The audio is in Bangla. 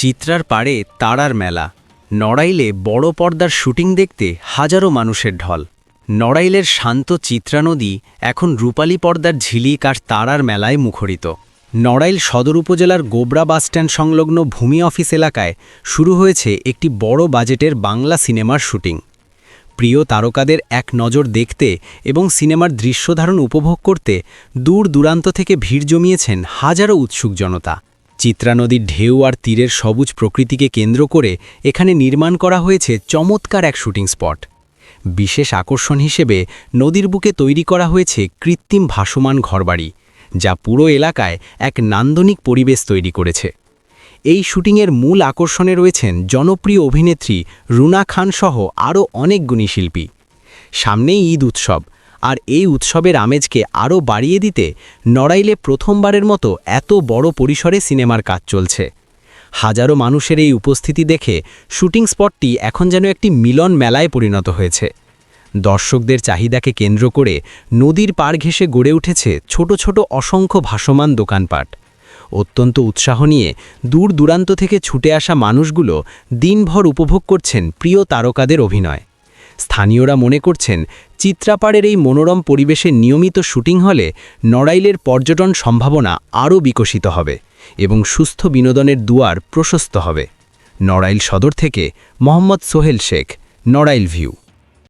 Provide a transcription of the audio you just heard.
চিত্রার পাড়ে তারার মেলা। নড়াইলে বড় পর্দার শুটিং দেখতে হাজারো মানুষের ঢল। নড়াইলের শান্ত চিত্রা নদী এখন রূপালী পর্দার ঝিলিক আর তারার মেলায় মুখরিত। নড়াইল সদর উপজেলার গোবরা বাসস্ট্যান্ড সংলগ্ন ভূমি অফিস এলাকায় শুরু হয়েছে একটি বড় বাজেটের বাংলা সিনেমার শুটিং। প্রিয় তারকাদের এক নজর দেখতে এবং সিনেমার দৃশ্যধারণ উপভোগ করতে দূর দূরান্ত থেকে ভিড় জমিয়েছেন হাজারো উৎসুক জনতা। চিত্রা নদীর ঢেউ আর তীরের সবুজ প্রকৃতিকে কেন্দ্র করে এখানে নির্মাণ করা হয়েছে চমৎকার এক শুটিং স্পট। বিশেষ আকর্ষণ হিসেবে নদীর বুকে তৈরি করা হয়েছে কৃত্রিম ভাসমান ঘরবাড়ি, যা পুরো এলাকায় এক নান্দনিক পরিবেশ তৈরি করেছে। এই শুটিংয়ের মূল আকর্ষণে রয়েছেন জনপ্রিয় অভিনেত্রী রুনা খান সহ আরও অনেক গুণী শিল্পী। সামনেই ঈদ উৎসব, আর এই উৎসবের আমেজকে আরও বাড়িয়ে দিতে নড়াইলে প্রথমবারের মতো এত বড় পরিসরে সিনেমার কাজ চলছে। হাজারো মানুষের এই উপস্থিতি দেখে শুটিং স্পটটি এখন যেন একটি মিলন মেলায় পরিণত হয়েছে। দর্শকদের চাহিদাকে কেন্দ্র করে নদীর পাড় ঘেঁষে গড়ে উঠেছে ছোট ছোট অসংখ্য ভাসমান দোকানপাট। অত্যন্ত উৎসাহ নিয়ে দূর দূরান্ত থেকে ছুটে আসা মানুষগুলো দিনভর উপভোগ করছেন প্রিয় তারকাদের অভিনয়। স্থানীয়রা মনে করছেন, চিত্রাপাড়ের এই মনোরম পরিবেশে নিয়মিত শুটিং হলে নড়াইলের পর্যটন সম্ভাবনা আরও বিকশিত হবে এবং সুস্থ বিনোদনের দুয়ার প্রশস্ত হবে। নড়াইল সদর থেকে মোহাম্মদ সোহেল শেখ, নড়াইল ভিউ।